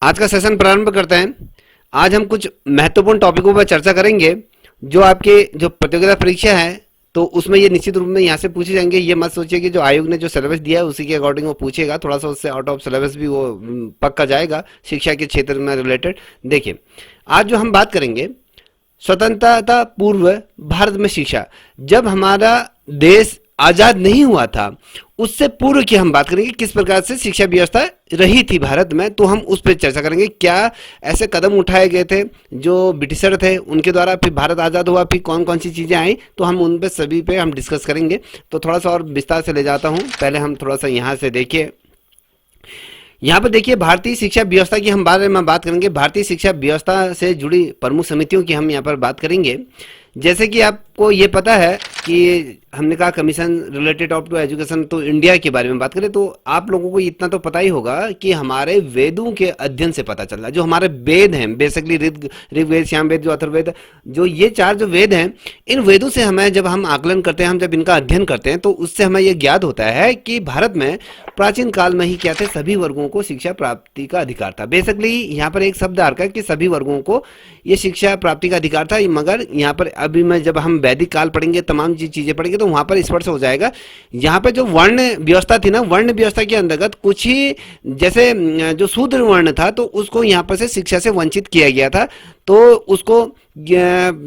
आज का सेशन प्रारंभ करते हैं। आज हम कुछ महत्वपूर्ण टॉपिकों पर चर्चा करेंगे जो आपके जो प्रतियोगिता परीक्षा है तो उसमें ये निश्चित रूप में यहाँ से पूछे जाएंगे। ये मत सोचिए कि जो आयोग ने जो सिलेबस दिया है उसी के अकॉर्डिंग वो पूछेगा, थोड़ा सा उससे आउट ऑफ सिलेबस भी वो पक्का जाएगा शिक्षा के क्षेत्र में रिलेटेड। देखिए, आज जो हम बात करेंगे स्वतंत्रता पूर्व भारत में शिक्षा, जब हमारा देश आजाद नहीं हुआ था उससे पूर्व की हम बात करेंगे किस प्रकार से शिक्षा व्यवस्था रही थी भारत में, तो हम उस पर चर्चा करेंगे। क्या ऐसे कदम उठाए गए थे जो ब्रिटिशर थे उनके द्वारा, फिर भारत आज़ाद हुआ, फिर कौन कौन सी चीज़ें आई, तो हम उन पे सभी पे हम डिस्कस करेंगे। तो थोड़ा सा और विस्तार से ले जाता हूँ। पहले हम थोड़ा सा यहाँ से देखिए, यहाँ पर देखिए भारतीय शिक्षा व्यवस्था की हम बारे में बात करेंगे। भारतीय शिक्षा व्यवस्था से जुड़ी प्रमुख समितियों की हम यहाँ पर बात करेंगे। जैसे कि आपको ये पता है कि हमने कहा commission related of to education, तो इंडिया के बारे में बात करें तो आप लोगों को इतना तो पता ही होगा कि हमारे वेदों के अध्ययन से पता चल रहा है। जो हमारे वेद हैं बेसिकली ऋग्वेद, सामवेद, जो अथर्ववेद, जो ये चार जो वेद हैं, इन वेदों से हमें जब हम आकलन करते हैं, हम जब इनका अध्ययन करते हैं तो उससे हमें यह ज्ञात होता है कि भारत में प्राचीन काल में ही क्या थे, सभी वर्गों को शिक्षा प्राप्ति का अधिकार था। बेसिकली यहाँ पर एक शब्द आ रखा है कि सभी वर्गों को ये शिक्षा प्राप्ति का अधिकार था, मगर यहाँ पर अभी मैं जब हम वैदिक काल पढ़ेंगे, तमाम चीजें पढ़ेंगे तो वहां पर स्पष्ट हो जाएगा। यहाँ पे जो वर्ण व्यवस्था थी ना, वर्ण व्यवस्था के अंतर्गत कुछ ही जैसे जो शूद्र वर्ण था तो उसको यहाँ पर से शिक्षा से वंचित किया गया था, तो उसको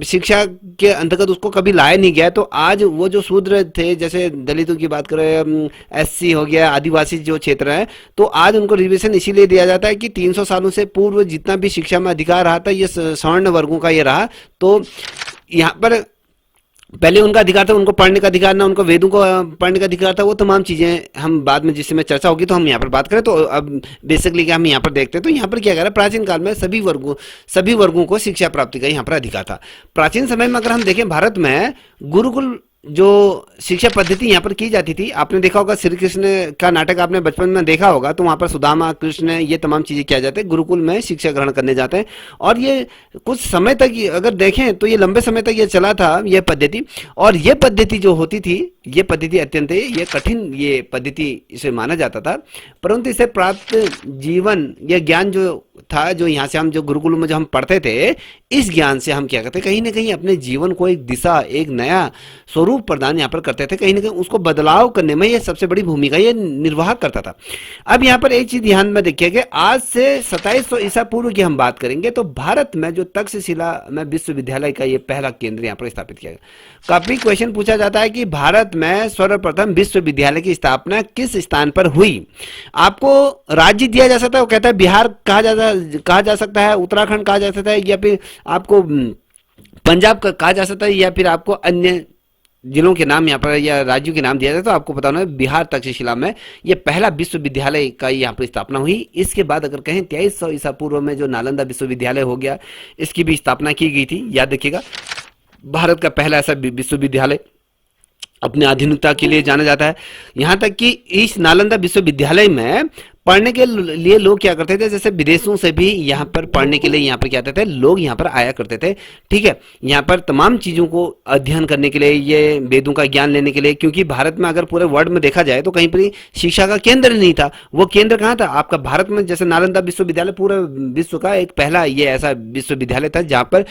शिक्षा के अंतर्गत उसको कभी लाया नहीं गया। तो आज वो जो शूद्र थे, जैसे दलितों की बात करें, एससी हो गया, आदिवासी जो क्षेत्र है, तो आज उनको रिजर्वेशन इसीलिए दिया जाता है कि 300 सालों से पूर्व जितना भी शिक्षा में अधिकार रहा था ये सवर्ण वर्गों का ये रहा। तो यहाँ पर पहले उनका अधिकार था, उनको पढ़ने का अधिकार ना, उनको वेदों को पढ़ने का अधिकार था, वो तमाम चीजें हम बाद में जिससे में चर्चा होगी तो हम यहाँ पर बात करें। तो अब बेसिकली क्या हम यहाँ पर देखते हैं, तो यहाँ पर क्या कह रहा है, प्राचीन काल में सभी वर्गों को शिक्षा प्राप्ति का यहाँ पर अधिकार था। प्राचीन समय में अगर हम देखें भारत में गुरुकुल जो शिक्षा पद्धति यहाँ पर की जाती थी, आपने देखा होगा श्री कृष्ण का नाटक आपने बचपन में देखा होगा, तो वहाँ पर सुदामा, कृष्ण, ये तमाम चीज़ें किया जाते हैं, गुरुकुल में शिक्षा ग्रहण करने जाते हैं। और ये कुछ समय तक अगर देखें तो ये लंबे समय तक ये चला था ये पद्धति। और ये पद्धति जो होती थी, ये पद्धति अत्यंत ये कठिन ये पद्धति इसे माना जाता था, परंतु इसे प्राप्त जीवन या ज्ञान जो था, जो यहाँ से हम जो गुरुकुल में जो हम पढ़ते थे, इस ज्ञान से हम क्या करते, कहीं ना कहीं अपने जीवन को एक दिशा, एक नया स्वरूप प्रदान यहाँ पर करते थे, कहीं ना कहीं उसको बदलाव करने में ये सबसे बड़ी भूमिका ये निर्वाह करता था। अब यहाँ पर एक चीज ध्यान में देखिए कि आज से 2700 ईसा पूर्व की हम बात करेंगे तो भारत में जो तक्षशिला में विश्वविद्यालय का ये पहला केंद्र यहाँ पर स्थापित किया गया। काफी क्वेश्चन पूछा जाता है कि भारत में सर्वप्रथम विश्वविद्यालय की स्थापना किस स्थान पर हुई। आपको राज्य दिया जा सकता है, वो कहता है बिहार कहा जा सकता है, उत्तराखंड कहा जा सकता है, या फिर आपको पंजाब का कहा जा सकता है, या फिर आपको अन्य जिलों के नाम यहाँ पर या राज्यों के नाम दिया जाए। तो आपको पता होना बिहार तक्षशिला में ये पहला विश्वविद्यालय का यहाँ पर स्थापना हुई। इसके बाद अगर कहें 2300 ईसा पूर्व में जो नालंदा विश्वविद्यालय हो गया, इसकी भी स्थापना की गई थी। याद रखिएगा, भारत का पहला ऐसा विश्वविद्यालय अपने आधुनिकता के लिए जाना जाता है। यहाँ तक कि इस नालंदा विश्वविद्यालय में पढ़ने के लिए लोग क्या करते थे, जैसे विदेशों से भी यहाँ पर पढ़ने के लिए यहाँ पर क्या करते थे, लोग यहाँ पर आया करते थे। ठीक है, यहाँ पर तमाम चीज़ों को अध्ययन करने के लिए, ये वेदों का ज्ञान लेने के लिए, क्योंकि भारत में अगर पूरे वर्ल्ड में देखा जाए तो कहीं पर शिक्षा का केंद्र नहीं था। वो केंद्र कहाँ था आपका, भारत में। जैसे नालंदा विश्वविद्यालय पूरे विश्व का एक पहला ये ऐसा विश्वविद्यालय था जहाँ पर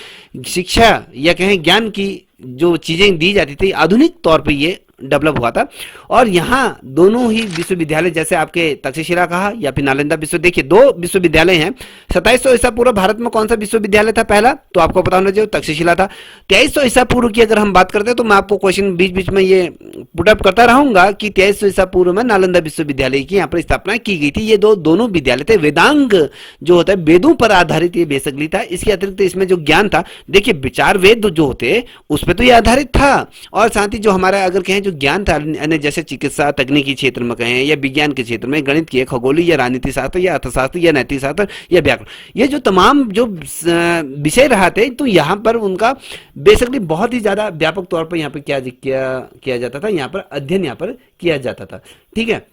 शिक्षा या कहें ज्ञान की जो चीजें दी जाती थी आधुनिक तौर पे ये डेवलप हुआ था। और यहाँ दोनों ही विश्वविद्यालय, जैसे आपके तक्षशिला कहा या फिर नालंदा देखिए दो विश्वविद्यालय हैं। 2700 ईसा पूर्व भारत में कौन सा विश्वविद्यालय था पहला, तो आपको पता होना चाहिए तक्षशिला था। 2300 ईसा पूर्व की अगर हम बात करते हैं तो मैं आपको क्वेश्चन बीच बीच में ये पुटअप करता रहूंगा कि 2300 ईसा पूर्व में नालंदा विश्वविद्यालय की यहाँ पर स्थापना की गई थी। ये दोनों विद्यालय थे। वेदांग जो होता है वेदों पर आधारित ये बेसिकली था। इसके अतिरिक्त इसमें जो ज्ञान था, देखिए विचार वेद जो होते उस पर तो ये आधारित था, और साथ ही जो हमारा अगर कहें जो ज्ञान था अन्य जैसे चिकित्सा तकनीकी क्षेत्र में कहें या विज्ञान के क्षेत्र में, गणित की, खगोली या राजनीति शास्त्र या अर्थशास्त्र या नैतिक शास्त्र या व्याकरण, ये जो तमाम जो विषय रहा थे, तो यहाँ पर उनका बेसिकली बहुत ही ज्यादा व्यापक तौर पर यहाँ पर क्या किया जाता था, यहाँ पर अध्ययन यहाँ पर किया जाता था। ठीक है,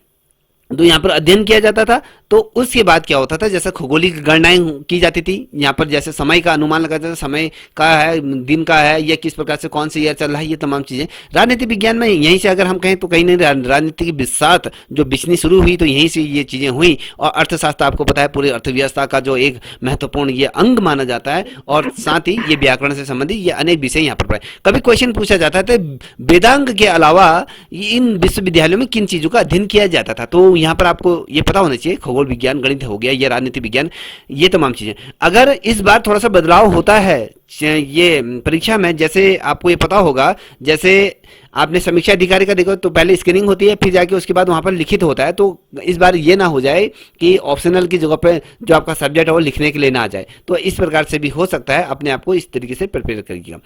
तो यहाँ पर अध्ययन किया जाता था। तो उसके बाद क्या होता था, जैसे खगोलिक गणनाएं की जाती थी, यहाँ पर जैसे समय का अनुमान लगाया जाता था, समय का है, दिन का है, या किस प्रकार से कौन सी ईयर चल रहा है, ये तमाम चीजें। राजनीति विज्ञान में यहीं से अगर हम कहें तो कहीं नहीं, राजनीति की बिसात जो बिछनी शुरू हुई तो यहीं से ये चीजें हुई। और अर्थशास्त्र आपको पता है पूरी अर्थव्यवस्था का जो एक महत्वपूर्ण ये अंग माना जाता है, और साथ ही ये व्याकरण से संबंधित ये अनेक विषय यहाँ पर पढ़ाए। कभी क्वेश्चन पूछा जाता है तो वेदांग के अलावा इन विश्वविद्यालयों में किन चीजों का अध्ययन किया जाता था, तो यहाँ पर आपको ये पता होना चाहिए। खगोल विज्ञान, गणित हो गया, ये राजनीति विज्ञान, ये तमाम चीजें। अगर इस बार थोड़ा सा बदलाव होता है ये परीक्षा में, जैसे आपको ये पता होगा, जैसे आपने समीक्षा अधिकारी का देखो तो पहले स्क्रीनिंग होती है, फिर जाके उसके बाद वहां पर लिखित होता है। तो इस बार ये ना हो जाए कि ऑप्शनल की जगह पे जो आपका सब्जेक्ट है वो लिखने के लिए ना आ जाए। तो इस प्रकार से भी हो सकता है, अपने आप को इस तरीके से प्रिपेयर करिएगा।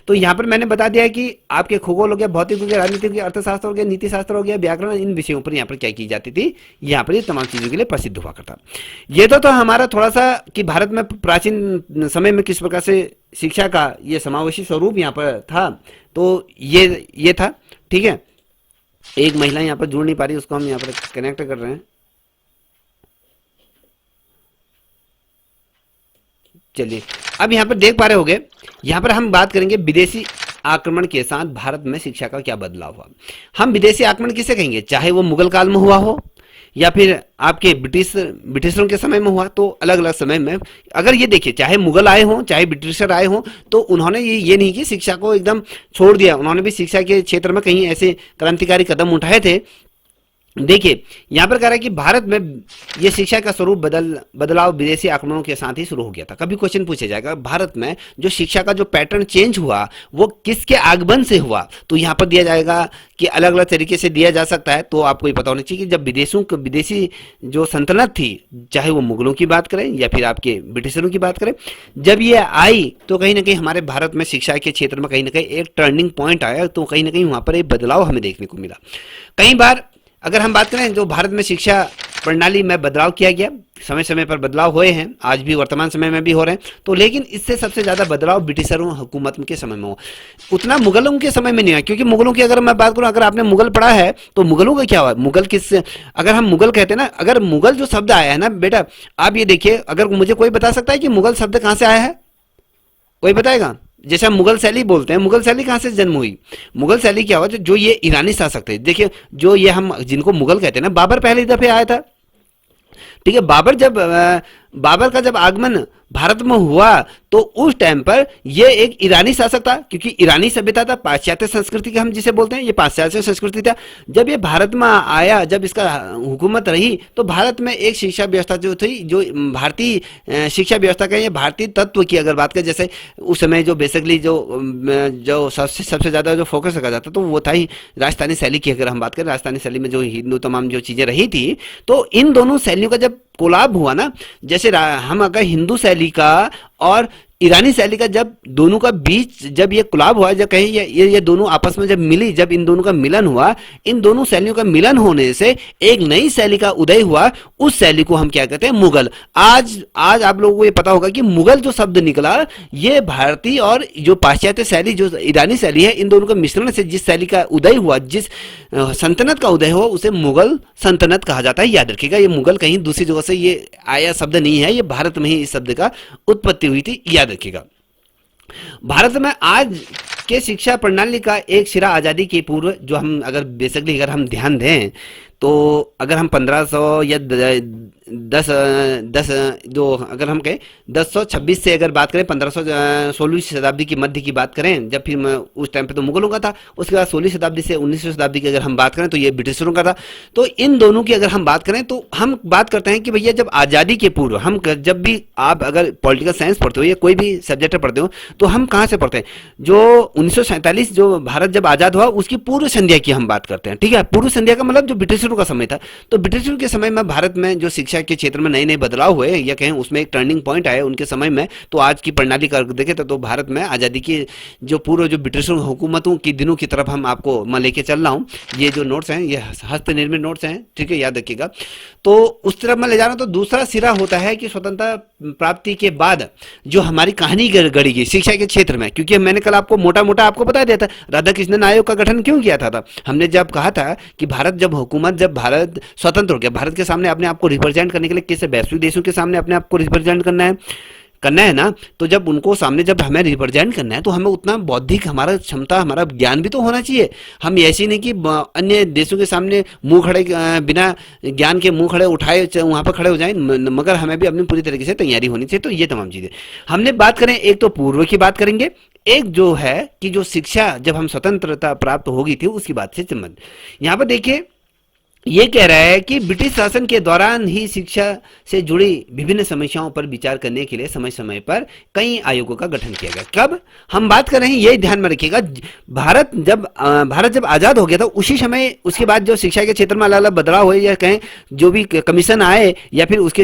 तो यहाँ पर मैंने बता दिया है कि आपके खगोल हो गया, भौतिक हो गया, राजनीति हो गया, अर्थशास्त्र हो गया, नीति शास्त्र हो गया, व्याकरण, इन विषयों पर यहाँ पर क्या की जाती थी, यहाँ पर ये तमाम चीजों के लिए प्रसिद्ध हुआ करता। ये तो हमारा थोड़ा सा कि भारत में प्राचीन समय में किस प्रकार से शिक्षा का ये समावेशी स्वरूप यहाँ पर था। तो ये था, ठीक है। एक महिला यहाँ पर जुड़ नहीं पा रही, उसको हम यहाँ पर कनेक्ट कर रहे हैं। चलिए, अब यहाँ पर देख पा रहे होंगे, यहाँ पर हम बात करेंगे विदेशी आक्रमण के साथ भारत में शिक्षा का क्या बदलाव हुआ। हम विदेशी आक्रमण किसे कहेंगे, चाहे वो मुगल काल में हुआ हो या फिर आपके ब्रिटिशरों के समय में हुआ, तो अलग अलग समय में अगर ये देखिए, चाहे मुगल आए हों चाहे ब्रिटिशर आए हों, तो उन्होंने ये नहीं कि शिक्षा को एकदम छोड़ दिया, उन्होंने भी शिक्षा के क्षेत्र में कहीं ऐसे क्रांतिकारी कदम उठाए थे। देखिए यहां पर कह रहा है कि भारत में ये शिक्षा का स्वरूप बदलाव विदेशी आक्रमणों के साथ ही शुरू हो गया था। कभी क्वेश्चन पूछा जाएगा भारत में जो शिक्षा का जो पैटर्न चेंज हुआ वो किसके आगमन से हुआ, तो यहां पर दिया जाएगा कि अलग अलग तरीके से दिया जा सकता है। तो आपको ये पता होना चाहिए कि जब विदेशी जो सल्तनत थी, चाहे वो मुगलों की बात करें या फिर आपके ब्रिटिशरों की बात करें, जब ये आई तो कहीं ना कहीं हमारे भारत में शिक्षा के क्षेत्र में कहीं ना कहीं एक टर्निंग पॉइंट आया। तो कहीं ना कहीं वहां पर एक बदलाव हमें देखने को मिला। कई बार अगर हम बात करें जो भारत में शिक्षा प्रणाली में बदलाव किया गया, समय समय पर बदलाव हुए हैं, आज भी वर्तमान समय में भी हो रहे हैं। तो लेकिन इससे सबसे ज्यादा बदलाव ब्रिटिशरों हुकूमत के समय में हुआ, उतना मुगलों के समय में नहीं हुआ। क्योंकि मुगलों की अगर मैं बात करूं, अगर आपने मुगल पढ़ा है तो मुगलों का क्या हुआ, मुगल किस, अगर हम मुगल कहते हैं ना, अगर मुगल जो शब्द आया है ना बेटा, आप ये देखिए, अगर मुझे कोई बता सकता है कि मुगल शब्द कहां से आया है, कोई बताएगा? जैसे हम मुगल शैली बोलते हैं, मुगल शैली कहां से जन्म हुई? मुगल शैली क्या हुआ, जो ये ईरानी शासक थे, देखिए जो ये हम जिनको मुगल कहते हैं ना, बाबर पहली दफे आया था, ठीक है। बाबर का जब आगमन भारत में हुआ तो उस टाइम पर ये एक ईरानी शासक था, क्योंकि ईरानी सभ्यता था, पाश्चात्य संस्कृति का हम जिसे बोलते हैं, ये पाश्चात्य संस्कृति था। जब ये भारत में आया, जब इसका हुकूमत रही, तो भारत में एक शिक्षा व्यवस्था जो थी, जो भारतीय शिक्षा व्यवस्था का, ये भारतीय तत्व की अगर बात करें, जैसे उस समय जो बेसिकली जो सबसे ज्यादा जो फोकस रखा जाता तो वो था ही राजस्थानी शैली की। अगर हम बात करें राजस्थानी शैली में जो हिंदू तमाम जो चीजें रही थी, तो इन दोनों शैलियों का जब कोलाब हुआ ना, जैसे हम अगर हिंदू शैली का और ईरानी शैली का जब दोनों का बीच जब ये कोलाब हुआ, जब कहीं ये दोनों आपस में जब मिली, जब इन दोनों का मिलन हुआ, इन दोनों शैलियों का मिलन होने से एक नई शैली का उदय हुआ। उस शैली को हम क्या कहते हैं, मुगल। आज आप लोगों को ये पता होगा कि मुगल जो शब्द निकला, ये भारतीय और जो पाश्चात्य शैली जो ईरानी शैली है, इन दोनों का मिश्रण से जिस शैली का उदय हुआ, जिस सल्तनत का उदय हुआ, उसे मुगल सल्तनत कहा जाता है। याद रखिएगा, ये मुगल कहीं दूसरी जगह से ये आया शब्द नहीं है, ये भारत में ही इस शब्द का उत्पत्ति हुई थी, याद रखिएगा। भारत में आज के शिक्षा प्रणाली का एक सिरा आजादी के पूर्व, जो हम अगर बेसिकली अगर हम ध्यान दें, तो अगर हम 1500 या 10 जो अगर हम कहें 1026 से अगर बात करें, 1516वीं शताब्दी की मध्य की बात करें, जब फिर उस टाइम पे तो मुगलों का था, उसके बाद 16वीं शताब्दी से 19वीं शताब्दी की अगर हम बात करें तो ये ब्रिटिशरों का था। तो इन दोनों की अगर हम बात करें तो हम बात करते हैं कि भैया जब आज़ादी के पूर्व, हम जब भी आप अगर पॉलिटिकल साइंस पढ़ते हो या कोई भी सब्जेक्ट पढ़ते हो, तो हम कहाँ से पढ़ते हैं, जो 1947 जो भारत जब आज़ाद हुआ उसकी पूर्व संध्या की हम बात करते हैं, ठीक है। पूर्व संध्या का मतलब जो ब्रिटिशरों का समय था। तो ब्रिटिशरों के समय में भारत में जो शिक्षा के क्षेत्र में नए नए बदलाव हुए, या कहें उसमें एक टर्निंग पॉइंट आया उनके समय में। तो आज की प्रणाली का देखें तो भारत में आज़ादी की जो पूर्व जो ब्रिटिशों हुकूमतों की दिनों की तरफ हम आपको मैं लेके चल रहा हूँ। ये जो नोट्स हैं ये हस्त निर्मित नोट्स हैं, ठीक है, याद रखिएगा। तो उस तरफ मैं ले जा रहा हूँ। तो दूसरा सिरा होता है कि स्वतंत्रता प्राप्ति के बाद जो हमारी कहानी गढ़ी गई शिक्षा के क्षेत्र में, क्योंकि मैंने कल आपको मोटा मोटा आपको बता दिया था राधा कृष्णन आयोग का गठन क्यों किया था। हमने जब कहा था कि भारत जब भारत स्वतंत्र हो गया, भारत के सामने अपने आप को रिप्रेजेंट करने के लिए किसी वैश्विक देशों के सामने अपने आप को रिप्रेजेंट करना है ना, तो जब उनको सामने जब हमें रिप्रेजेंट करना है तो हमें उतना बौद्धिक हमारा क्षमता हमारा ज्ञान भी तो होना चाहिए। हम ऐसे नहीं कि अन्य देशों के सामने मुंह खड़े बिना ज्ञान के मुंह खड़े उठाए वहां पर खड़े हो जाएं, मगर हमें भी अपनी पूरी तरीके से तैयारी होनी चाहिए। तो ये तमाम चीजें हमने बात करें, एक तो पूर्व की बात करेंगे, एक जो है कि जो शिक्षा जब हम स्वतंत्रता प्राप्त होगी थी उसकी बात से संबंध। यहाँ पर देखिए ये कह रहा है कि ब्रिटिश शासन के दौरान ही शिक्षा से जुड़ी विभिन्न समस्याओं पर विचार करने के लिए समय समय पर कई आयोगों का गठन किया गया। कब हम बात कर रहे हैं ये ध्यान में रखिएगा, भारत जब आजाद हो गया था उसी समय उसके बाद जो शिक्षा के क्षेत्र में अलग अलग बदलाव हुए या कहें जो भी कमीशन आए या फिर उसके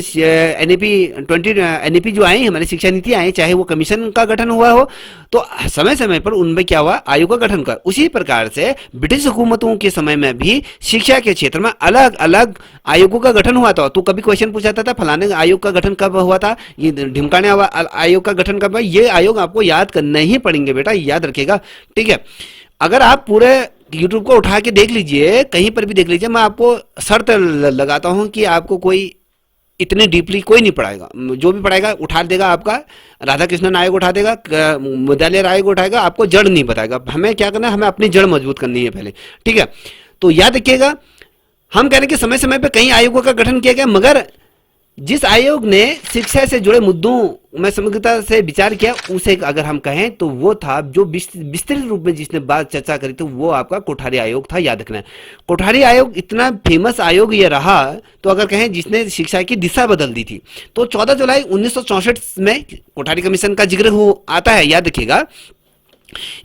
एनईपी जो आए हमारी शिक्षा नीति आए, चाहे वो कमीशन का गठन हुआ हो, तो समय समय पर उनमें क्या हुआ आयोग का गठन कर। उसी प्रकार से ब्रिटिश हुकूमतों के समय में भी शिक्षा के क्षेत्र में अलग अलग आयोगों का गठन हुआ था। तो कभी क्वेश्चन पूछा था फलाने आयोग का गठन कब हुआ था, ये ढिमकाने आयोग का गठन कब हुआ, ये आयोग आपको याद करने ही पड़ेंगे बेटा, याद रखिएगा, ठीक है। अगर आप पूरे यूट्यूब को उठा के देख लीजिए, कहीं पर भी देख लीजिए, मैं आपको शर्त लगाता हूं कि आपको कोई इतने डीपली कोई नहीं पढ़ाएगा, जो भी पढ़ाएगा उठा देगा आपका राधा कृष्णन आयोग उठा देगा, मुद्दालय आयोग उठाएगा, आपको जड़ नहीं बताएगा। हमें क्या करना है, हमें अपनी जड़ मजबूत करनी है पहले, ठीक है। तो याद रखिएगा हम कह रहे हैं कि समय समय पर कई आयोगों का गठन किया गया, मगर जिस आयोग ने शिक्षा से जुड़े मुद्दों में समग्रता से विचार किया उसे अगर हम कहें तो वो था जो विस्तृत रूप में जिसने बात चर्चा करी, तो वो आपका कोठारी आयोग था। याद रखना है कोठारी आयोग इतना फेमस आयोग ये रहा, तो अगर कहें जिसने शिक्षा की दिशा बदल दी थी। तो 14 जुलाई 1964 में कोठारी कमीशन का जिक्र आता है, याद रखिएगा।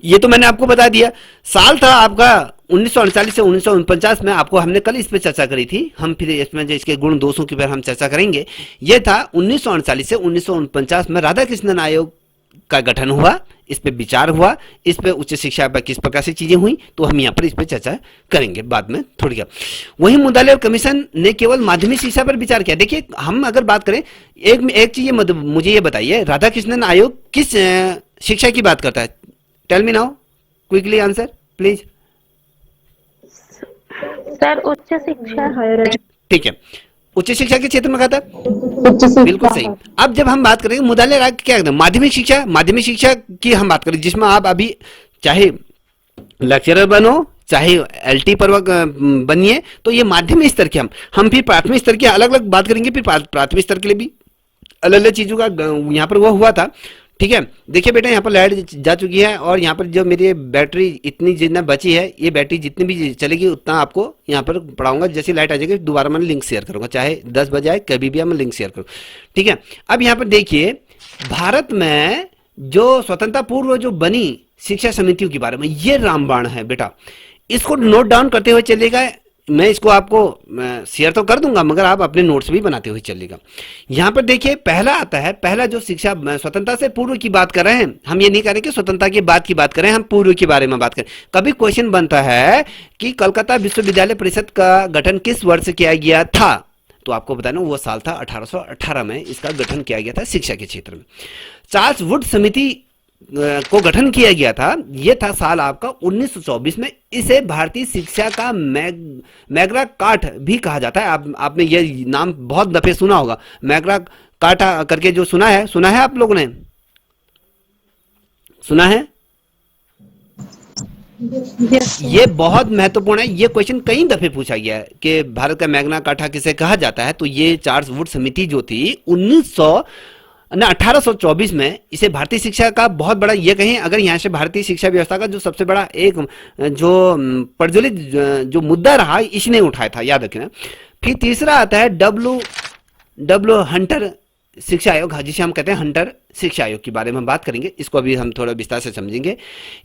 ये तो मैंने आपको बता दिया। साल था आपका 1948 से 1949 में, आपको हमने कल इस पे चर्चा करी थी, हम फिर इसमें जो इसके गुण दोषों की पर हम चर्चा करेंगे। ये था 1948 से 1949 में राधा कृष्णन आयोग का गठन हुआ, इस पे विचार हुआ, इस पे उच्च शिक्षा पर किस प्रकार से चीजें हुई, तो हम यहाँ पर इस पे चर्चा करेंगे बाद में थोड़ी क्या। वही मुद्दालय कमीशन ने केवल माध्यमिक शिक्षा पर विचार किया। देखिए हम अगर बात करें एक चीज मुझे ये बताइए, राधा कृष्णन आयोग किस शिक्षा की बात करता है? Tell me now, quickly answer please. Sir उच्च शिक्षा, हायर, ठीक है, उच्च शिक्षा के क्षेत्र में कहा था, बिल्कुल सही। अब जब हम बात करेंगे मुद्दालय राग क्या कहते हैं, माध्यमिक शिक्षा की हम बात करें, जिसमें आप अभी चाहे लेक्चरर बनो चाहे एलटी पर बनिए, तो ये माध्यमिक स्तर के हम फिर प्राथमिक स्तर की अलग अलग बात करेंगे, फिर प्राथमिक स्तर के लिए भी अलग अलग चीजों का यहाँ पर वो हुआ था, ठीक है। देखिए बेटा यहाँ पर लाइट जा चुकी है और यहाँ पर जो मेरी बैटरी इतनी जितना बची है, ये बैटरी जितनी भी चलेगी उतना आपको यहाँ पर पढ़ाऊंगा। जैसे लाइट आ जाएगी दोबारा मैं लिंक शेयर करूंगा, चाहे 10 बजे आए कभी भी मैं लिंक शेयर करूँ, ठीक है। अब यहाँ पर देखिए भारत में जो स्वतंत्रता पूर्व जो बनी शिक्षा समितियों के बारे में ये रामबाण है बेटा, इसको नोट डाउन करते हुए चलेगा। मैं इसको आपको शेयर तो कर दूंगा, मगर आप अपने नोट्स भी बनाते हुए चलेगा। यहां पर देखिए पहला आता है, पहला जो शिक्षा स्वतंत्रता से पूर्व की बात कर रहे हैं, हम ये नहीं कह रहे कि स्वतंत्रता के बाद की बात करें, हम पूर्व के बारे में बात करें। कभी क्वेश्चन बनता है कि कलकत्ता विश्वविद्यालय परिषद का गठन किस वर्ष किया गया था, तो आपको बताना वो साल था 1818 में इसका गठन किया गया था शिक्षा के क्षेत्र में। चार्ल्स वुड समिति को गठन किया गया था, यह था साल आपका 1924 में। इसे भारतीय शिक्षा का मैग्ना कार्टा भी कहा जाता है। आपने ये नाम बहुत दफे सुना होगा, मैग्ना कार्टा करके जो सुना है आप लोगों ने सुना है? ये बहुत महत्वपूर्ण है, ये क्वेश्चन कई दफे पूछा गया है कि भारत का मैग्ना कार्टा किसे कहा जाता है। तो ये चार्ल्स वुड समिति जो थी 1824 में, इसे भारतीय शिक्षा का बहुत बड़ा, ये कहें अगर यहाँ से भारतीय शिक्षा व्यवस्था का जो सबसे बड़ा एक जो प्रज्वलित जो मुद्दा रहा इसने उठाया था, याद रखना। फिर तीसरा आता है डब्ल्यू हंटर शिक्षा आयोग, जिसे हम कहते हैं हंटर शिक्षा आयोग के बारे में बात करेंगे, इसको अभी हम थोड़ा विस्तार से समझेंगे।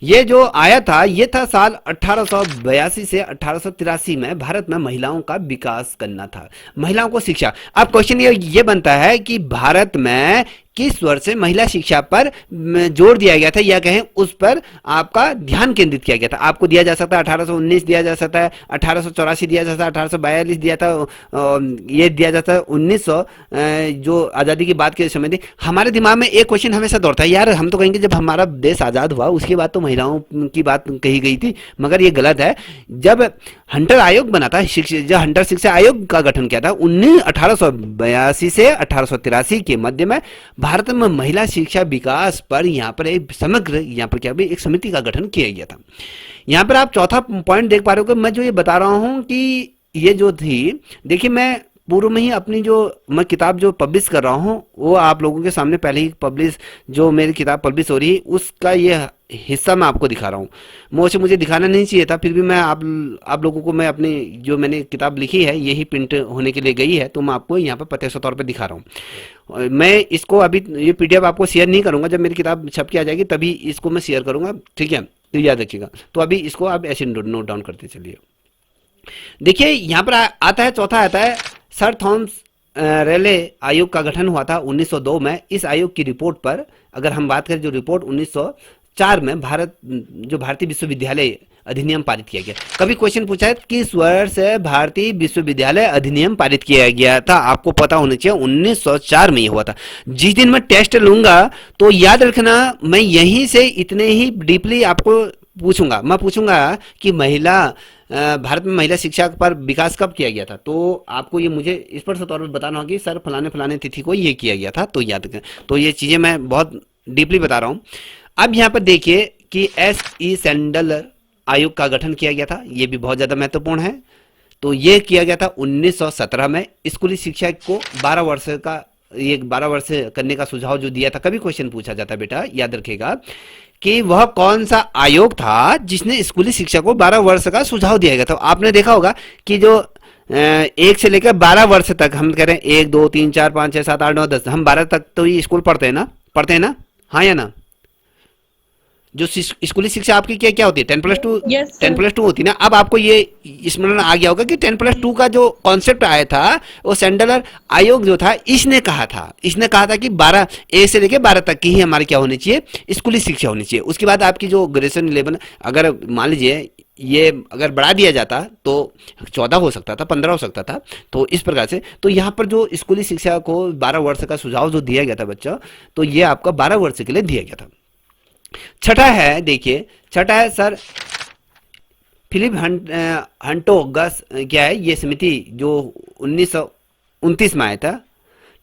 ये जो आया था ये था साल 1882 से 1883 में। भारत में महिलाओं का विकास करना था, महिलाओं को शिक्षा। अब क्वेश्चन ये बनता है कि भारत में किस वर्ष से महिला शिक्षा पर जोर दिया गया था, या कहें उस पर आपका ध्यान केंद्रित किया गया था। आपको दिया जा सकता है 1819 दिया जा सकता है, 1884 दिया जा सकता है, 1842 दिया था, ये दिया जाता है 1900 जो आज़ादी की बात के समय थी। हमारे दिमाग में एक क्वेश्चन हमेशा दौड़ता है, यार हम तो कहेंगे जब हमारा देश आज़ाद हुआ उसके बाद तो महिलाओं की बात कही गई थी, मगर ये गलत है। जब हंटर आयोग बना था, जो हंटर शिक्षा आयोग का गठन किया था 1882 से 1883 के मध्य में, भारत में महिला शिक्षा विकास पर यहाँ पर एक समग्र यहाँ पर क्या एक समिति का गठन किया गया था। यहाँ पर आप चौथा पॉइंट देख पा रहे हो कि मैं जो ये बता रहा हूँ कि ये जो थी, देखिए मैं पूर्व में ही अपनी जो मैं किताब जो पब्लिश कर रहा हूँ वो आप लोगों के सामने पहले ही पब्लिश, जो मेरी किताब पब्लिश हो रही है उसका ये हिस्सा मैं आपको दिखा रहा हूँ। मुझे दिखाना नहीं चाहिए था, फिर भी मैं आप लोगों को मैं अपनी जो मैंने किताब लिखी है यही प्रिंट होने के लिए गई है, तो मैं आपको यहाँ पर प्रत्यक्ष तौर पर दिखा रहा हूँ। मैं इसको अभी ये पीडीएफ आपको शेयर नहीं करूँगा, जब मेरी किताब छप के आ जाएगी तभी इसको मैं शेयर करूँगा, ठीक है, तो याद रखिएगा। तो अभी इसको आप ऐसे नोट डाउन करते चलिए। देखिए यहाँ पर आता है, चौथा आता है सर थॉमस रेले आयोग का गठन हुआ था 1902 में। इस आयोग की रिपोर्ट पर अगर हम बात करें, जो रिपोर्ट 1904 में भारतीय विश्वविद्यालय अधिनियम पारित किया गया। कभी क्वेश्चन पूछा है किस वर्ष से भारतीय विश्वविद्यालय अधिनियम पारित किया गया था, आपको पता होना चाहिए 1904 में ये हुआ था। जिस दिन मैं टेस्ट लूंगा तो याद रखना, मैं यहीं से इतने ही डीपली आपको पूछूंगा। मैं पूछूंगा कि भारत में महिला शिक्षा पर विकास कब किया गया था, तो आपको ये मुझे स्पष्ट तौर पर बताना होगा कि सर फलाने फलाने तिथि को ये किया गया था, तो याद रखें। तो ये चीज़ें मैं बहुत डीपली बता रहा हूँ। अब यहाँ पर देखिए कि S.E. सैंडलर आयोग का गठन किया गया था, ये भी बहुत ज़्यादा महत्वपूर्ण है। तो ये किया गया था 1917 में। स्कूली शिक्षा को 12 वर्ष करने का सुझाव जो दिया था, कभी क्वेश्चन पूछा जाता है बेटा, याद रखेगा कि वह कौन सा आयोग था जिसने स्कूली शिक्षा को 12 वर्ष का सुझाव दिया गया था। आपने देखा होगा कि जो 1 से लेकर 12 वर्ष तक हम कह रहे हैं 1 2 3 4 5 6 7 8 9 10, हम 12 तक तो ये स्कूल पढ़ते हैं ना, हाँ या ना। जो स्कूली शिक्षा आपकी क्या क्या होती है, 10+2 होती है ना। अब आपको ये स्मरण आ गया होगा कि 10+2 का जो कॉन्सेप्ट आया था वो सैंडलर आयोग जो था इसने कहा था कि 12 1 से लेकर 12 तक की ही हमारी क्या होनी चाहिए, स्कूली शिक्षा होनी चाहिए। उसके बाद आपकी जो ग्रेजुएशन 11, अगर मान लीजिए ये अगर बढ़ा दिया जाता तो 14 हो सकता था, 15 हो सकता था, तो इस प्रकार से। तो यहाँ पर जो स्कूली शिक्षा को 12 वर्ष का सुझाव जो दिया गया था बच्चा, तो ये आपका 12 वर्ष के लिए दिया गया था। छठा है, देखिए छठा है सर फिलिप हंटोगस, क्या है ये समिति जो 1929 में आया था,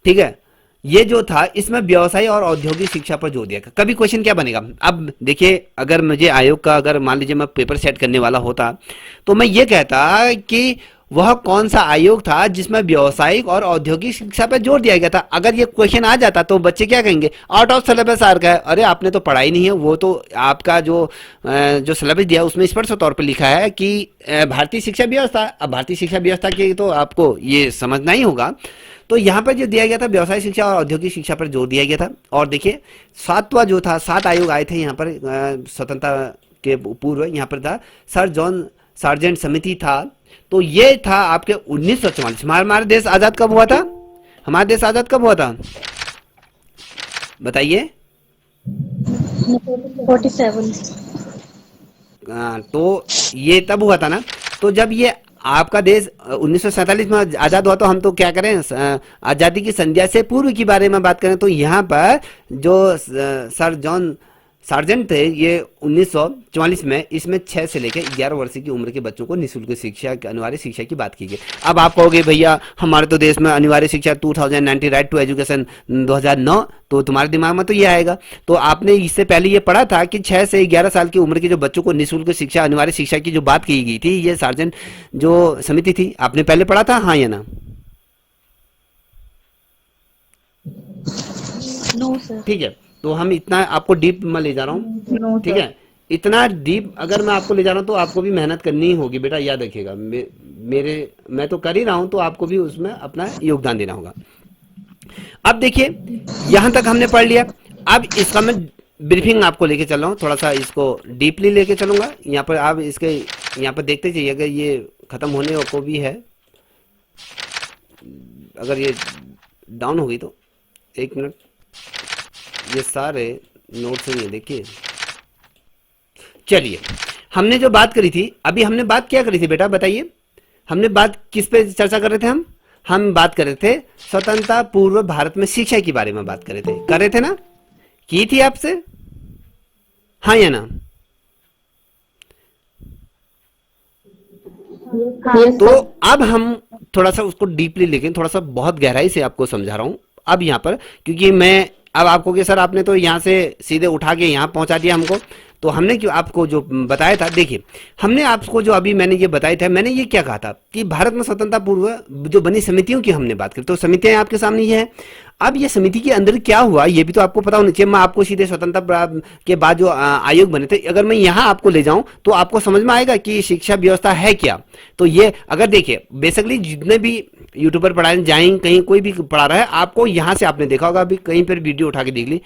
ठीक है। ये जो था इसमें व्यवसाय और औद्योगिक शिक्षा पर जोर दिया। कभी क्वेश्चन क्या बनेगा, अब देखिए अगर मुझे आयोग का, अगर मान लीजिए मैं पेपर सेट करने वाला होता तो मैं ये कहता कि वह कौन सा आयोग था जिसमें व्यावसायिक और औद्योगिक शिक्षा पर जोर दिया गया था। अगर ये क्वेश्चन आ जाता तो बच्चे क्या कहेंगे, आउट ऑफ सिलेबस आ रखा है। अरे आपने तो पढ़ाई नहीं है, वो तो आपका जो सिलेबस दिया उसमें स्पष्ट तौर पर लिखा है कि भारतीय शिक्षा व्यवस्था। अब भारतीय शिक्षा व्यवस्था के तो आपको ये समझना ही होगा। तो यहाँ पर जो दिया गया था व्यवसाय शिक्षा और औद्योगिक शिक्षा पर जोर दिया गया था। और देखिए 7वां जो था, 7 आयोग आए थे यहाँ पर स्वतंत्रता के पूर्व। यहाँ पर था सर जॉन सार्जेंट समिति था। तो ये था आपके 1944। हमारा देश आजाद कब हुआ था, हमारा देश आजाद कब हुआ था बताइए। 47। तो ये तब हुआ था ना। तो जब ये आपका देश 1947 में आज़ाद हुआ, तो हम तो क्या करें, आज़ादी की संध्या से पूर्व की बारे में बात करें तो यहाँ पर जो सर जॉन सार्जेंट थे ये 1944 में, इसमें 6 से लेकर 11 वर्ष की उम्र के बच्चों को निःशुल्क शिक्षा, अनिवार्य शिक्षा की बात की गई। अब आप कहोगे भैया हमारे तो देश में अनिवार्य शिक्षा 2019 राइट टू एजुकेशन 2009, तो तुम्हारे दिमाग में तो ये आएगा। तो आपने इससे पहले ये पढ़ा था कि 6 से 11 साल की उम्र के जो बच्चों को निःशुल्क शिक्षा, अनिवार्य शिक्षा की जो बात की गई थी, ये सार्जेंट जो समिति थी, आपने पहले पढ़ा था, हाँ या ना। No sir. ठीक है, तो हम इतना आपको डीप में ले जा रहा हूँ, ठीक है। इतना डीप अगर मैं आपको ले जा रहा हूँ तो आपको भी मेहनत करनी ही होगी बेटा, याद रखिएगा। मैं तो कर ही रहा हूँ, तो आपको भी उसमें अपना योगदान देना होगा। अब देखिए यहां तक हमने पढ़ लिया। अब इसका मैं ब्रीफिंग आपको लेके चल रहा हूँ, थोड़ा सा इसको डीपली लेके चलूंगा। यहाँ पर आप इसके यहाँ पर देखते जाइए, अगर ये खत्म होने को भी है, अगर ये डाउन हो गई तो 1 मिनट। ये सारे नोट्स हैं, ये देखिए। चलिए, हमने जो बात करी थी, अभी हमने बात क्या करी थी बेटा बताइए, हमने बात किस पे चर्चा कर रहे थे? हम बात कर रहे थे स्वतंत्रता पूर्व भारत में शिक्षा के बारे में बात कर रहे थे ना? की थी आपसे, हाँ या ना? तो अब हम थोड़ा सा उसको डीपली लेकिन थोड़ा सा बहुत गहराई से आपको समझा रहा हूं अब यहाँ पर, क्योंकि मैं अब आपको कि सर आपने तो यहाँ से सीधे उठा के यहाँ पहुंचा दिया हमको, तो हमने क्यों आपको जो बताया था, देखिए हमने आपको जो अभी मैंने ये बताया था, मैंने ये क्या कहा था कि भारत में स्वतंत्रता पूर्व जो बनी समितियों की हमने बात करी, तो समितियां आपके सामने ये है। अब ये समिति के अंदर क्या हुआ ये भी तो आपको पता होना चाहिए। मैं आपको सीधे स्वतंत्रता के बाद जो आयोग बने थे, अगर मैं यहाँ आपको ले जाऊं तो आपको समझ में आएगा कि शिक्षा व्यवस्था है क्या। तो ये अगर देखिए बेसिकली जितने भी यूट्यूबर पढ़ाए जाएंगे, कहीं कोई भी पढ़ा रहा है आपको, यहाँ से आपने देखा होगा, अभी कहीं पर वीडियो उठा के देख ली,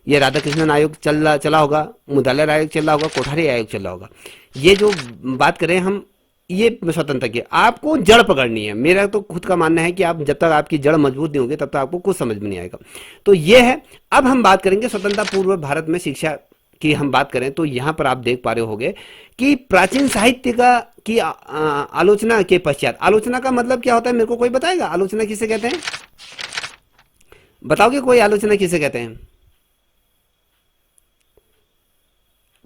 ये राधा कृष्णन आयोग चला होगा, मुदालिर आयोग चल रहा होगा, कोठारी आयोग चल रहा होगा। ये जो बात करें हम ये स्वतंत्रता की, आपको जड़ पकड़नी है। मेरा तो खुद का मानना है कि आप जब तक आपकी जड़ मजबूत नहीं होगी तब तक आपको कुछ समझ में नहीं आएगा। तो ये है। अब हम बात करेंगे स्वतंत्रता पूर्व भारत में शिक्षा की, हम बात करें तो यहाँ पर आप देख पा रहे होंगे कि प्राचीन साहित्य का की आलोचना के पश्चात, आलोचना का मतलब क्या होता है मेरे को कोई बताएगा? आलोचना किसे कहते हैं बताओगे कोई? आलोचना किसे कहते हैं?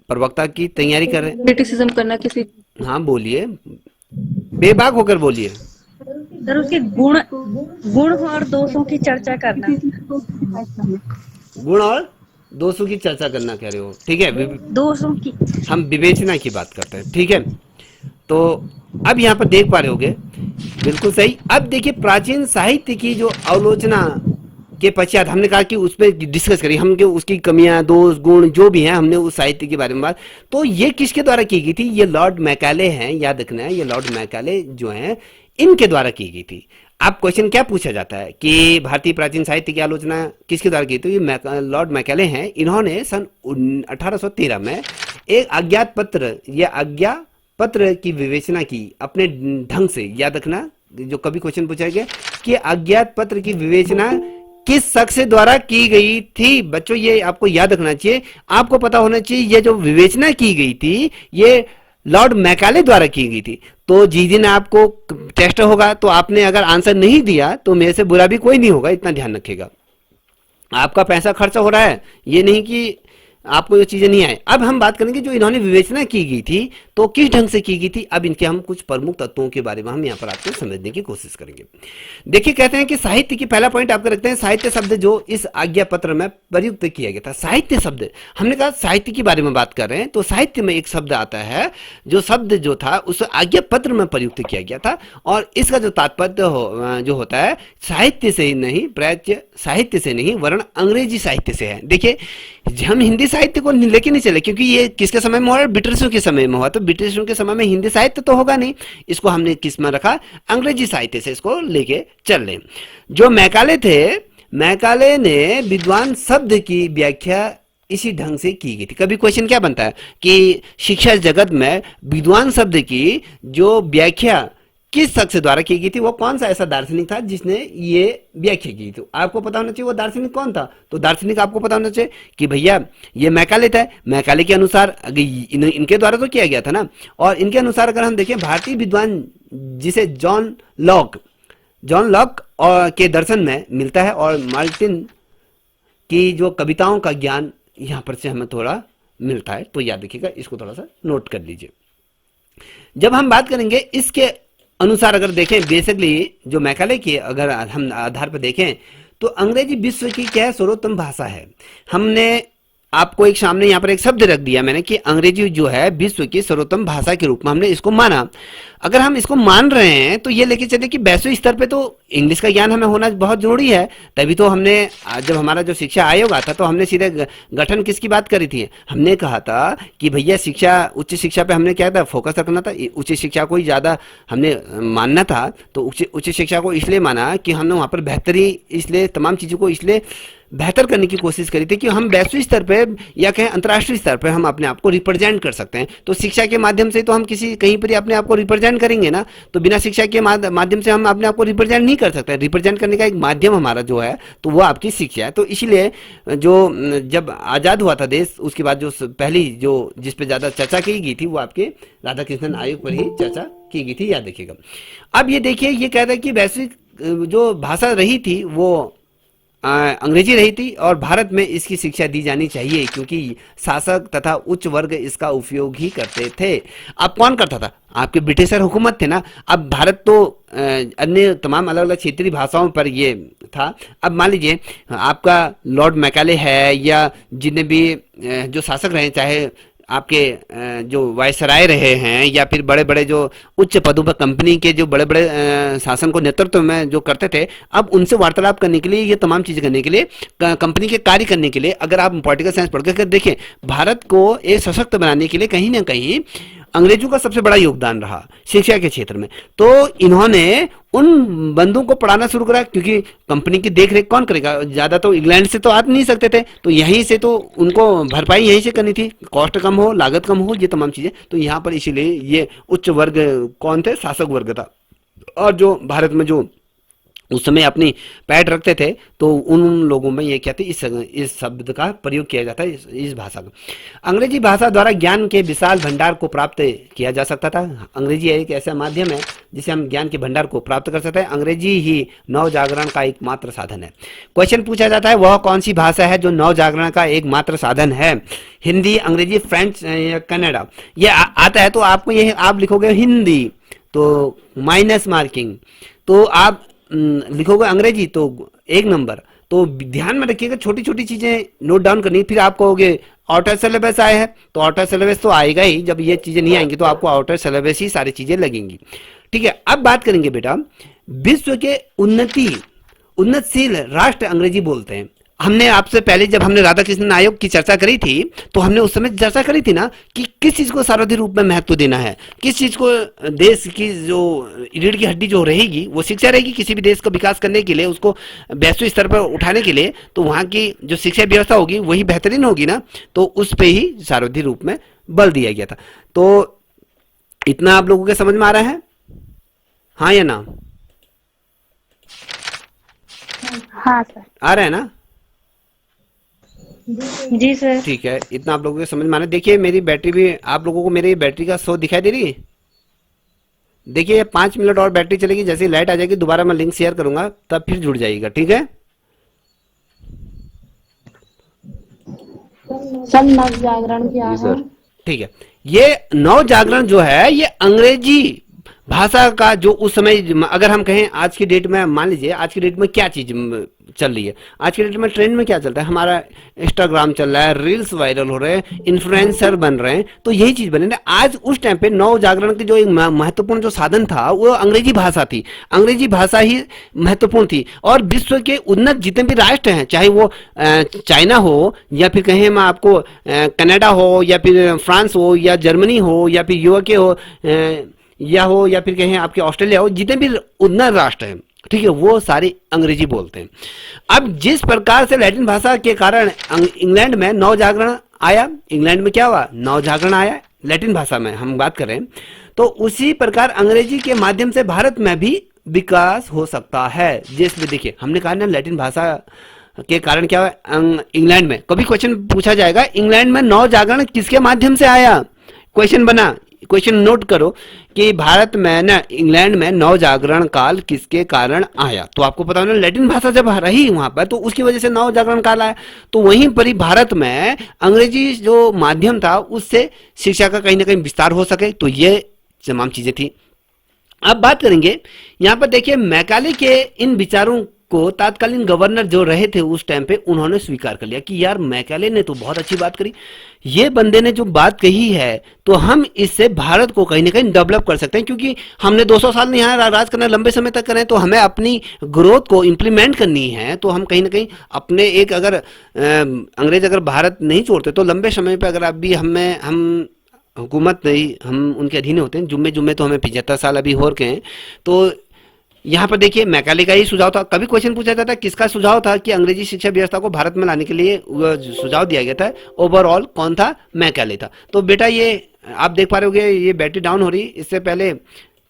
प्रवक्ता की तैयारी कर रहे हैं, क्रिटिसिज्म करना किसी, हाँ बोलिए, बेबाक होकर बोलिए। सर उसके गुण गुण और दोषों की चर्चा करना। गुण और दोषों की चर्चा करना कह रहे हो, ठीक है। दोषों की, हम विवेचना की बात करते हैं, ठीक है। तो अब यहाँ पर देख पा रहे होगे, बिल्कुल सही। अब देखिए प्राचीन साहित्य की जो आलोचना के पश्चात हमने कहा कि उस पर डिस्कस करिए, हम उसकी कमियां, दोष, गुण जो भी हैं, हमने उस साहित्य के बारे में बात। तो ये किसके द्वारा की गई थी? ये लॉर्ड मैकाले हैं, याद रखना है, ये लॉर्ड मैकाले जो हैं इनके द्वारा की गई थी। अब क्वेश्चन क्या पूछा जाता है कि भारतीय प्राचीन साहित्य की आलोचना किसके द्वारा की? तो ये लॉर्ड मैकाले हैं। इन्होंने सन 1813 में एक अज्ञात पत्र या आज्ञा पत्र की विवेचना की अपने ढंग से। याद रखना, जो कभी क्वेश्चन पूछा गया कि अज्ञात पत्र की विवेचना किस शख्स द्वारा की गई थी? बच्चों ये आपको याद रखना चाहिए, आपको पता होना चाहिए ये जो विवेचना की गई थी ये लॉर्ड मैकाले द्वारा की गई थी। तो जिस दिन आपको टेस्ट होगा तो आपने अगर आंसर नहीं दिया तो मेरे से बुरा भी कोई नहीं होगा, इतना ध्यान रखिएगा। आपका पैसा खर्च हो रहा है, ये नहीं कि आपको ये चीजें नहीं आए। अब हम बात करेंगे जो इन्होंने विवेचना की गई थी तो किस ढंग से की गई थी। अब इनके हम कुछ प्रमुख तत्वों के बारे में हम यहाँ पर आपको समझने की कोशिश करेंगे। देखिए कहते हैं कि साहित्य की पहला पॉइंट आपको रखते हैं, साहित्य शब्द जो इस आज्ञा पत्र में प्रयुक्त किया गया था। साहित्य शब्द, हमने कहा साहित्य के बारे में बात कर रहे हैं तो साहित्य में एक शब्द आता है, जो शब्द जो था उस आज्ञा पत्र में प्रयुक्त किया गया था। और इसका जो तात्पर्य जो होता है साहित्य से ही नहीं, प्राच्य साहित्य से नहीं वरन अंग्रेजी साहित्य से है। देखिए हम हिंदी साहित्य को लेके नहीं चले, क्योंकि ये किसके समय में हुआ? ब्रिटिशों के समय में हुआ। तो ब्रिटिशों के समय में हिंदी साहित्य तो होगा नहीं, इसको हमने किस में रखा? अंग्रेजी साहित्य से इसको लेके चल रहे। जो मैकाले थे, मैकाले ने विद्वान शब्द की व्याख्या इसी ढंग से की गई थी। कभी क्वेश्चन क्या बनता है कि शिक्षा जगत में विद्वान शब्द की जो व्याख्या किस शख्स द्वारा की गई थी, वो कौन सा ऐसा दार्शनिक था जिसने ये व्याख्या की थी? आपको पता होना चाहिए वो दार्शनिक कौन था। तो दार्शनिक आपको पता होना चाहिए कि भैया ये मैकाले था। मैकाले के अनुसार इनके द्वारा तो किया गया था ना। और इनके अनुसार अगर हम देखें भारतीय विद्वान जिसे जॉन लॉक और के दर्शन में मिलता है, और मार्टिन की जो कविताओं का ज्ञान यहाँ पर से हमें थोड़ा मिलता है। तो याद रखिएगा, इसको थोड़ा सा नोट कर लीजिए। जब हम बात करेंगे इसके अनुसार, अगर देखें बेसिकली जो मैकाले के अगर हम आधार पर देखें तो अंग्रेजी विश्व की क्या सर्वोत्तम भाषा है। हमने आपको एक सामने यहाँ पर एक शब्द रख दिया मैंने कि अंग्रेजी जो है विश्व की सर्वोत्तम भाषा के रूप में हमने इसको माना। अगर हम इसको मान रहे हैं तो ये लेके चले कि वैश्विक स्तर पे तो इंग्लिश का ज्ञान हमें होना बहुत जरूरी है। तभी तो हमने जब हमारा जो शिक्षा आयोग आता तो हमने सीधे गठन किसकी बात करी थी? हमने कहा था कि भैया शिक्षा, उच्च शिक्षा पे हमने क्या था फोकस रखना था, उच्च शिक्षा को ही ज्यादा हमने मानना था। तो उच्च शिक्षा को इसलिए माना कि हमने वहाँ पर बेहतरी, इसलिए तमाम चीजों को इसलिए बेहतर करने की कोशिश करी थी कि हम वैश्विक स्तर पे या कहें अंतर्राष्ट्रीय स्तर पे हम अपने आप को रिप्रेजेंट कर सकते हैं। तो शिक्षा के माध्यम से तो हम किसी कहीं पर ही अपने आप को रिप्रेजेंट करेंगे ना, तो बिना शिक्षा के माध्यम से हम अपने आप को रिप्रेजेंट नहीं कर सकते। रिप्रेजेंट करने का एक माध्यम हमारा जो है तो वो आपकी शिक्षा है। तो इसीलिए जो जब आज़ाद हुआ था देश, उसके बाद जो पहली जो जिस पे ज़्यादा चर्चा की गई थी वो आपके राधा कृष्णन आयोग पर ही चर्चा की गई थी, याद रखिएगा। अब ये देखिए, ये कहता है कि वैश्विक जो भाषा रही थी वो अंग्रेजी रही थी और भारत में इसकी शिक्षा दी जानी चाहिए क्योंकि शासक तथा उच्च वर्ग इसका उपयोग ही करते थे। अब कौन करता था? आपके ब्रिटिशर हुकूमत थे ना। अब भारत तो अन्य तमाम अलग अलग क्षेत्रीय भाषाओं पर ये था। अब मान लीजिए आपका लॉर्ड मैकाले है या जितने भी जो शासक रहे, चाहे आपके जो वायसराय रहे हैं या फिर बड़े बड़े जो उच्च पदों पर कंपनी के जो बड़े बड़े शासन को नेतृत्व में जो करते थे, अब उनसे वार्तालाप करने के लिए, ये तमाम चीज़ें करने के लिए, कंपनी के कार्य करने के लिए, अगर आप पॉलिटिकल साइंस पढ़ कर देखें, भारत को एक सशक्त बनाने के लिए कहीं ना कहीं अंग्रेजों का सबसे बड़ा योगदान रहा शिक्षा के क्षेत्र में। तो इन्होंने उन बंदों को पढ़ाना शुरू करा क्योंकि कंपनी की देख रेख कौन करेगा? ज़्यादा तो इंग्लैंड से तो आ नहीं सकते थे, तो यहीं से तो उनको भरपाई यहीं से करनी थी, कॉस्ट कम हो, लागत कम हो, ये तमाम चीज़ें। तो यहाँ पर इसीलिए ये उच्च वर्ग कौन थे? शासक वर्ग था। और जो भारत में जो उस समय अपनी पैठ रखते थे तो उन लोगों में ये क्या थी, इस शब्द का प्रयोग किया जाता है, इस भाषा का। अंग्रेजी भाषा द्वारा ज्ञान के विशाल भंडार को प्राप्त किया जा सकता था। अंग्रेजी एक ऐसा माध्यम है जिसे हम ज्ञान के भंडार को प्राप्त कर सकते हैं। अंग्रेजी ही नव जागरण का एकमात्र साधन है। क्वेश्चन पूछा जाता है वह कौन सी भाषा है जो नव जागरण का एकमात्र साधन है? हिंदी, अंग्रेजी, फ्रेंच या कन्नड़ा? ये आता है तो आपको ये आप लिखोगे हिंदी तो माइनस मार्किंग, तो आप लिखोगे अंग्रेजी तो 1 नंबर। तो ध्यान में रखिएगा, छोटी छोटी चीजें नोट डाउन करनी। फिर आप कहोगे आउटर सिलेबस आया है, तो आउटर सिलेबस तो आएगा ही। जब ये चीजें नहीं आएंगी तो आपको आउटर सिलेबस ही सारी चीजें लगेंगी। ठीक है, अब बात करेंगे बेटा, विश्व के उन्नतशील राष्ट्र अंग्रेजी बोलते हैं। हमने आपसे पहले जब हमने राधा कृष्णन आयोग की चर्चा करी थी तो हमने उस समय चर्चा करी थी ना कि किस चीज को सर्वाधिक रूप में महत्व देना है, किस चीज को देश की जो रीढ़ की हड्डी जो रहेगी वो शिक्षा रहेगी। किसी भी देश का विकास करने के लिए, उसको वैश्विक स्तर पर उठाने के लिए, तो वहाँ की जो शिक्षा व्यवस्था होगी वही बेहतरीन होगी ना, तो उस पर ही सर्वाधिक रूप में बल दिया गया था। तो इतना आप लोगों के समझ में आ रहा है, हाँ या ना? हाँ सर। आ रहा है ना? जी सर। ठीक है, इतना आप लोगों को समझ में आना। देखिए मेरी बैटरी भी, आप लोगों को मेरी बैटरी का शो दिखाई दे रही है? देखिए ये 5 मिनट और बैटरी चलेगी, जैसे ही लाइट आ जाएगी दोबारा मैं लिंक शेयर करूंगा, तब फिर जुड़ जाइएगा। ठीक है सर, नव जागरण क्या है? ठीक है, ये नव जागरण जो है ये अंग्रेजी भाषा का जो उस समय, अगर हम कहें आज की डेट में, मान लीजिए आज की डेट में क्या चीज चल रही है, आज की डेट में ट्रेंड में क्या चलता है, हमारा इंस्टाग्राम चल रहा है, रील्स वायरल हो रहे हैं, इन्फ्लुएंसर बन रहे हैं, तो यही चीज बने ना। आज उस टाइम पे नव जागरण की जो एक महत्वपूर्ण जो साधन था वो अंग्रेजी भाषा थी। अंग्रेजी भाषा ही महत्वपूर्ण थी। और विश्व के उन्नत जितने भी राष्ट्र हैं, चाहे वो चाइना हो या फिर कहें मैं आपको कनाडा हो या फिर फ्रांस हो या जर्मनी हो या फिर यूके हो या फिर कहें आपके ऑस्ट्रेलिया हो, जितने भी उन्नत राष्ट्र हैं, ठीक है, वो सारे अंग्रेजी बोलते हैं। अब जिस प्रकार से लैटिन भाषा के कारण इंग्लैंड में नव जागरण आया, इंग्लैंड में क्या हुआ, नव जागरण आया लैटिन भाषा में हम बात करें, तो उसी प्रकार अंग्रेजी के माध्यम से भारत में भी विकास हो सकता है। जिसमें देखिए हमने कहा ना लैटिन भाषा के कारण क्या हुआ, इंग्लैंड में कभी क्वेश्चन पूछा जाएगा इंग्लैंड में नव जागरण किसके माध्यम से आया, क्वेश्चन बना, क्वेश्चन नोट करो कि भारत में ना इंग्लैंड में नव जागरण काल किसके कारण आया। तो आपको पता होना लैटिन भाषा जब रही वहां पर तो उसकी वजह से नव जागरण काल आया। तो वहीं पर ही भारत में अंग्रेजी जो माध्यम था उससे शिक्षा का कहीं ना कहीं विस्तार हो सके, तो ये तमाम चीजें थी। अब बात करेंगे यहाँ पर, देखिए मैकाले के इन विचारों को तत्कालीन गवर्नर जो रहे थे उस टाइम पे उन्होंने स्वीकार कर लिया कि यार मैकाले ने तो बहुत अच्छी बात करी, ये बंदे ने जो बात कही है तो हम इससे भारत को कहीं ना कहीं डेवलप कर सकते हैं, क्योंकि हमने 200 साल यहाँ राज करना, लंबे समय तक करें, तो हमें अपनी ग्रोथ को इम्प्लीमेंट करनी है। तो हम कहीं ना कहीं अपने एक अगर अंग्रेज अगर भारत नहीं छोड़ते तो लंबे समय पर अगर अभी हम हुकूमत नहीं, हम उनके अधीन होते हैं, जुम्मे जुम्मे तो हमें 75 साल अभी हो रखे हैं, तो यहाँ पर देखिए मैकाले का ही सुझाव था। कभी क्वेश्चन पूछा जाता है किसका सुझाव था कि अंग्रेजी शिक्षा व्यवस्था को भारत में लाने के लिए जो सुझाव दिया गया था, ओवरऑल कौन था? मैकाले था। तो बेटा ये आप देख पा रहे होगे ये बैटरी डाउन हो रही। इससे पहले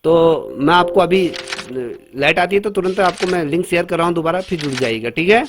तो मैं आपको अभी लाइट आती है तो तुरंत आपको मैं लिंक शेयर कर रहा हूँ दोबारा, फिर जुड़ जाइएगा, ठीक है।